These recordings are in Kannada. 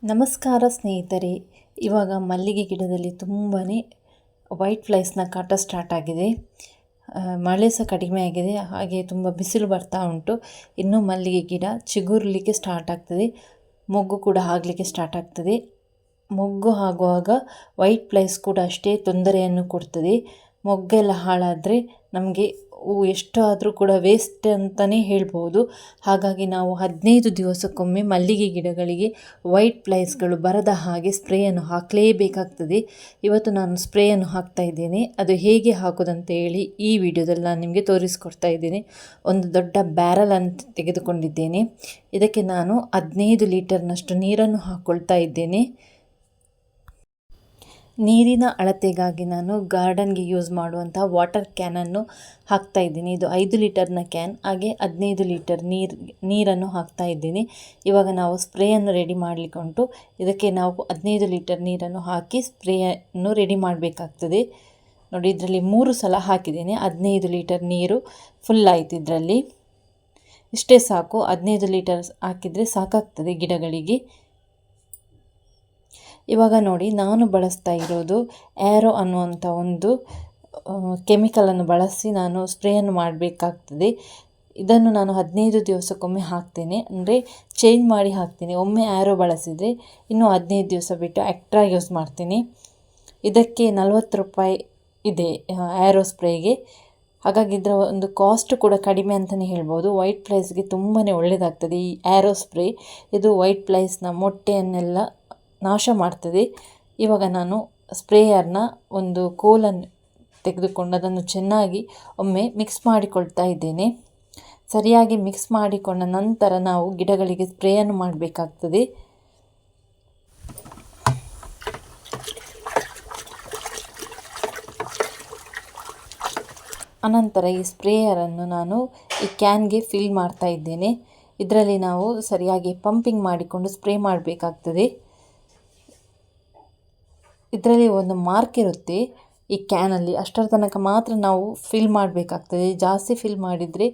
ನಮಸ್ಕಾರ ಸ್ನೇಹಿತರೆ. ಇವಾಗ ಮಲ್ಲಿಗೆ ಗಿಡದಲ್ಲಿ ತುಂಬಾ ವೈಟ್ ಫ್ಲೈಸ್ನ ಕಾಟ ಸ್ಟಾರ್ಟ್ ಆಗಿದೆ. ಮಳೆ ಸಹ ಕಡಿಮೆ ಆಗಿದೆ, ಹಾಗೆ ತುಂಬ ಬಿಸಿಲು ಬರ್ತಾ ಉಂಟು. ಇನ್ನೂ ಮಲ್ಲಿಗೆ ಗಿಡ ಚಿಗುರಲಿಕ್ಕೆ ಸ್ಟಾರ್ಟ್ ಆಗ್ತದೆ, ಮೊಗ್ಗು ಕೂಡ ಆಗಲಿಕ್ಕೆ ಸ್ಟಾರ್ಟ್ ಆಗ್ತದೆ. ಮೊಗ್ಗು ಆಗುವಾಗ ವೈಟ್ ಫ್ಲೈಸ್ ಕೂಡ ಅಷ್ಟೇ ತೊಂದರೆಯನ್ನು ಕೊಡ್ತದೆ. ಮೊಗ್ಗೆಲ್ಲ ಹಾಳಾದರೆ ನಮಗೆ ಎಷ್ಟು ಆದರೂ ಕೂಡ ವೇಸ್ಟ್ ಅಂತಲೇ ಹೇಳ್ಬೋದು. ಹಾಗಾಗಿ ನಾವು 15 ದಿವಸಕ್ಕೊಮ್ಮೆ ಮಲ್ಲಿಗೆ ಗಿಡಗಳಿಗೆ ವೈಟ್ ಫ್ಲೈಸ್ಗಳು ಬರದ ಹಾಗೆ ಸ್ಪ್ರೇಯನ್ನು ಹಾಕಲೇಬೇಕಾಗ್ತದೆ. ಇವತ್ತು ನಾನು ಸ್ಪ್ರೇಯನ್ನು ಹಾಕ್ತಾ ಇದ್ದೇನೆ. ಅದು ಹೇಗೆ ಹಾಕೋದಂತ ಹೇಳಿ ಈ ವಿಡಿಯೋದಲ್ಲಿ ನಾನು ನಿಮಗೆ ತೋರಿಸ್ಕೊಡ್ತಾ ಇದ್ದೇನೆ. ಒಂದು ದೊಡ್ಡ ಬ್ಯಾರಲ್ ಅಂತ ತೆಗೆದುಕೊಂಡಿದ್ದೇನೆ. ಇದಕ್ಕೆ ನಾನು 15 ಲೀಟರ್ನಷ್ಟು ನೀರನ್ನು ಹಾಕ್ಕೊಳ್ತಾ ಇದ್ದೇನೆ. ನೀರಿನ ಅಳತೆಗಾಗಿ ನಾನು ಗಾರ್ಡನ್ಗೆ ಯೂಸ್ ಮಾಡುವಂಥ ವಾಟರ್ ಕ್ಯಾನನ್ನು ಹಾಕ್ತಾ ಇದ್ದೀನಿ. ಇದು 5 ಲೀಟರ್ನ ಕ್ಯಾನ್, ಹಾಗೆ 15 ಲೀಟರ್ ನೀರನ್ನು ಹಾಕ್ತಾ ಇದ್ದೀನಿ. ಇವಾಗ ನಾವು ಸ್ಪ್ರೇಯನ್ನು ರೆಡಿ ಮಾಡಲಿಕ್ಕೆ ಉಂಟು. ಇದಕ್ಕೆ ನಾವು 15 ಲೀಟರ್ ನೀರನ್ನು ಹಾಕಿ ಸ್ಪ್ರೇಯನ್ನು ರೆಡಿ ಮಾಡಬೇಕಾಗ್ತದೆ. ನೋಡಿ, ಇದರಲ್ಲಿ 3 ಸಲ ಹಾಕಿದ್ದೇನೆ. 15 ಲೀಟರ್ ನೀರು ಫುಲ್ ಆಯಿತು. ಇದರಲ್ಲಿ ಇಷ್ಟೇ ಸಾಕು. 15 ಲೀಟರ್ ಹಾಕಿದರೆ ಸಾಕಾಗ್ತದೆ ಗಿಡಗಳಿಗೆ. ಇವಾಗ ನೋಡಿ, ನಾನು ಬಳಸ್ತಾ ಇರೋದು ಆ್ಯರೋ ಅನ್ನುವಂಥ ಒಂದು ಕೆಮಿಕಲನ್ನು ಬಳಸಿ ನಾನು ಸ್ಪ್ರೇಯನ್ನು ಮಾಡಬೇಕಾಗ್ತದೆ. ಇದನ್ನು ನಾನು 15 ದಿವಸಕ್ಕೊಮ್ಮೆ ಹಾಕ್ತೇನೆ, ಅಂದರೆ ಚೇಂಜ್ ಮಾಡಿ ಹಾಕ್ತೇನೆ. ಒಮ್ಮೆ ಆ್ಯರೋ ಬಳಸಿದರೆ ಇನ್ನೂ 15 ದಿವಸ ಬಿಟ್ಟು ಎಕ್ಟ್ರಾ ಯೂಸ್ ಮಾಡ್ತೇನೆ. ಇದಕ್ಕೆ 40 ರೂಪಾಯಿ ಇದೆ ಆ್ಯರೋ ಸ್ಪ್ರೇಗೆ. ಹಾಗಾಗಿ ಇದರ ಒಂದು ಕಾಸ್ಟ್ ಕೂಡ ಕಡಿಮೆ ಅಂತಲೇ ಹೇಳ್ಬೋದು. ವೈಟ್ ಫ್ಲೈಸ್ಗೆ ತುಂಬಾ ಒಳ್ಳೆಯದಾಗ್ತದೆ ಈ ಆ್ಯರೋ ಸ್ಪ್ರೇ. ಇದು ವೈಟ್ ಫ್ಲೈಸ್ನ ಮೊಟ್ಟೆಯನ್ನೆಲ್ಲ ನಾಶ ಮಾಡ್ತದೆ. ಇವಾಗ ನಾನು ಸ್ಪ್ರೇಯರ್ನ ಒಂದು ಕೋಲನ್ನು ತೆಗೆದುಕೊಂಡು ಅದನ್ನು ಚೆನ್ನಾಗಿ ಒಮ್ಮೆ ಮಿಕ್ಸ್ ಮಾಡಿಕೊಳ್ತಾ ಇದ್ದೇನೆ. ಸರಿಯಾಗಿ ಮಿಕ್ಸ್ ಮಾಡಿಕೊಂಡ ನಂತರ ನಾವು ಗಿಡಗಳಿಗೆ ಸ್ಪ್ರೇಯನ್ನು ಮಾಡಬೇಕಾಗ್ತದೆ. ಅನಂತರ ಈ ಸ್ಪ್ರೇಯರನ್ನು ನಾನು ಈ ಕ್ಯಾನ್ಗೆ ಫಿಲ್ ಮಾಡ್ತಾ ಇದ್ದೇನೆ. ಇದರಲ್ಲಿ ನಾವು ಸರಿಯಾಗಿ ಪಂಪಿಂಗ್ ಮಾಡಿಕೊಂಡು ಸ್ಪ್ರೇ ಮಾಡಬೇಕಾಗ್ತದೆ. ಇದರಲ್ಲಿ ಒಂದು ಮಾರ್ಕ್ ಇರುತ್ತೆ ಈ ಕ್ಯಾನಲ್ಲಿ, ಅಷ್ಟರ ತನಕ ಮಾತ್ರ ನಾವು ಫಿಲ್ ಮಾಡಬೇಕಾಗ್ತದೆ. ಜಾಸ್ತಿ ಫಿಲ್ ಮಾಡಿದರೆ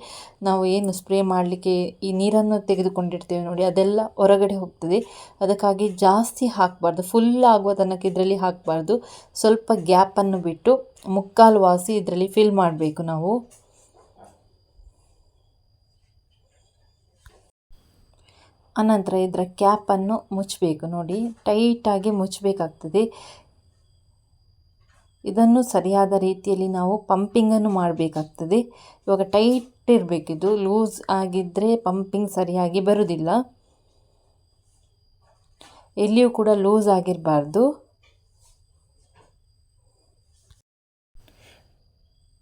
ನಾವು ಏನು ಸ್ಪ್ರೇ ಮಾಡಲಿಕ್ಕೆ ಈ ನೀರನ್ನು ತೆಗೆದುಕೊಂಡಿರ್ತೇವೆ ನೋಡಿ, ಅದೆಲ್ಲ ಹೊರಗಡೆ ಹೋಗ್ತದೆ. ಅದಕ್ಕಾಗಿ ಜಾಸ್ತಿ ಹಾಕಬಾರ್ದು, ಫುಲ್ ಆಗುವ ತನಕ ಇದರಲ್ಲಿ ಹಾಕಬಾರ್ದು. ಸ್ವಲ್ಪ ಗ್ಯಾಪನ್ನು ಬಿಟ್ಟು ಮುಕ್ಕಾಲು ವಾಸಿ ಇದರಲ್ಲಿ ಫಿಲ್ ಮಾಡಬೇಕು ನಾವು. ಅನಂತರ ಇದರ ಕ್ಯಾಪನ್ನು ಮುಚ್ಚಬೇಕು. ನೋಡಿ, ಟೈಟಾಗಿ ಮುಚ್ಚಬೇಕಾಗ್ತದೆ. ಇದನ್ನು ಸರಿಯಾದ ರೀತಿಯಲ್ಲಿ ನಾವು ಪಂಪಿಂಗನ್ನು ಮಾಡಬೇಕಾಗ್ತದೆ. ಇವಾಗ ಟೈಟ್ ಇರಬೇಕಿದು, ಲೂಸ್ ಆಗಿದ್ದರೆ ಪಂಪಿಂಗ್ ಸರಿಯಾಗಿ ಬರುವುದಿಲ್ಲ. ಎಲ್ಲಿಯೂ ಕೂಡ ಲೂಸ್ ಆಗಿರಬಾರ್ದು.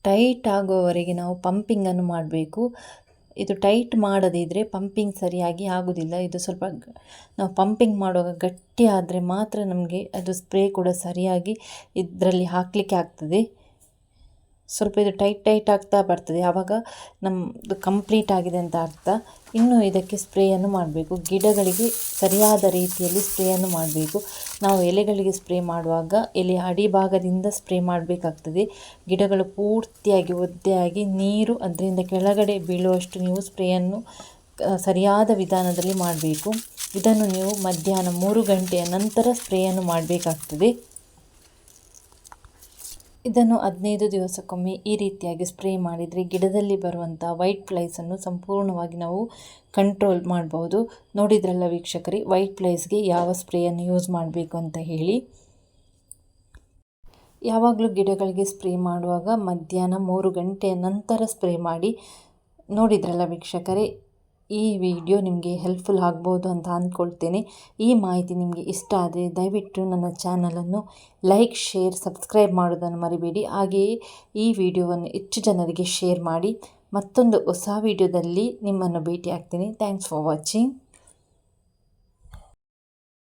ಟೈಟ್ ಆಗುವವರೆಗೆ ನಾವು ಪಂಪಿಂಗನ್ನು ಮಾಡಬೇಕು. ಇದು ಟೈಟ್ ಮಾಡದಿದ್ದರೆ ಪಂಪಿಂಗ್ ಸರಿಯಾಗಿ ಆಗೋದಿಲ್ಲ. ಇದು ಸ್ವಲ್ಪ ನಾವು ಪಂಪಿಂಗ್ ಮಾಡುವಾಗ ಗಟ್ಟಿ ಆದರೆ ಮಾತ್ರ ನಮಗೆ ಅದು ಸ್ಪ್ರೇ ಕೂಡ ಸರಿಯಾಗಿ ಇದರಲ್ಲಿ ಹಾಕಲಿಕ್ಕೆ ಆಗ್ತದೆ. ಸ್ವಲ್ಪ ಇದು ಟೈಟ್ ಆಗ್ತಾ ಬರ್ತದೆ, ಆವಾಗ ನಮ್ಮದು ಕಂಪ್ಲೀಟ್ ಆಗಿದೆ ಅಂತ ಅರ್ಥ. ಇನ್ನು ಇದಕ್ಕೆ ಸ್ಪ್ರೇಯನ್ನು ಮಾಡಬೇಕು. ಗಿಡಗಳಿಗೆ ಸರಿಯಾದ ರೀತಿಯಲ್ಲಿ ಸ್ಪ್ರೇಯನ್ನು ಮಾಡಬೇಕು. ನಾವು ಎಲೆಗಳಿಗೆ ಸ್ಪ್ರೇ ಮಾಡುವಾಗ ಎಲೆಯ ಅಡಿಭಾಗದಿಂದ ಸ್ಪ್ರೇ ಮಾಡಬೇಕಾಗ್ತದೆ. ಗಿಡಗಳು ಪೂರ್ತಿಯಾಗಿ ಒದ್ದೆಯಾಗಿ ನೀರು ಅದರಿಂದ ಕೆಳಗಡೆ ಬೀಳುವಷ್ಟು ನೀವು ಸ್ಪ್ರೇಯನ್ನು ಸರಿಯಾದ ವಿಧಾನದಲ್ಲಿ ಮಾಡಬೇಕು. ಇದನ್ನು ನೀವು ಮಧ್ಯಾಹ್ನ 3 ಗಂಟೆಯ ನಂತರ ಸ್ಪ್ರೇಯನ್ನು ಮಾಡಬೇಕಾಗ್ತದೆ. ಇದನ್ನು 15 ದಿವಸಕ್ಕೊಮ್ಮೆ ಈ ರೀತಿಯಾಗಿ ಸ್ಪ್ರೇ ಮಾಡಿದರೆ ಗಿಡದಲ್ಲಿ ಬರುವಂಥ ವೈಟ್ ಫ್ಲೈಸನ್ನು ಸಂಪೂರ್ಣವಾಗಿ ನಾವು ಕಂಟ್ರೋಲ್ ಮಾಡ್ಬೋದು. ನೋಡಿದ್ರಲ್ಲ ವೀಕ್ಷಕರೇ, ವೈಟ್ ಫ್ಲೈಸ್ಗೆ ಯಾವ ಸ್ಪ್ರೇಯನ್ನು ಯೂಸ್ ಮಾಡಬೇಕು ಅಂತ ಹೇಳಿ. ಯಾವಾಗಲೂ ಗಿಡಗಳಿಗೆ ಸ್ಪ್ರೇ ಮಾಡುವಾಗ ಮಧ್ಯಾಹ್ನ 3 ಗಂಟೆಯ ನಂತರ ಸ್ಪ್ರೇ ಮಾಡಿ. ನೋಡಿದ್ರಲ್ಲ ವೀಕ್ಷಕರೇ, ಈ ವಿಡಿಯೋ ನಿಮಗೆ ಹೆಲ್ಪ್ಫುಲ್ ಆಗ್ಬೋದು ಅಂತ ಅಂದ್ಕೊಳ್ತೇನೆ. ಈ ಮಾಹಿತಿ ನಿಮಗೆ ಇಷ್ಟ ಆದರೆ ದಯವಿಟ್ಟು ನನ್ನ ಚಾನಲನ್ನು ಲೈಕ್, ಶೇರ್, ಸಬ್ಸ್ಕ್ರೈಬ್ ಮಾಡೋದನ್ನು ಮರಿಬೇಡಿ. ಹಾಗೆಯೇ ಈ ವಿಡಿಯೋವನ್ನು ಹೆಚ್ಚು ಜನರಿಗೆ ಶೇರ್ ಮಾಡಿ. ಮತ್ತೊಂದು ಹೊಸ ವಿಡಿಯೋದಲ್ಲಿ ನಿಮ್ಮನ್ನು ಭೇಟಿ ಆಗ್ತೀನಿ. Thanks for watching.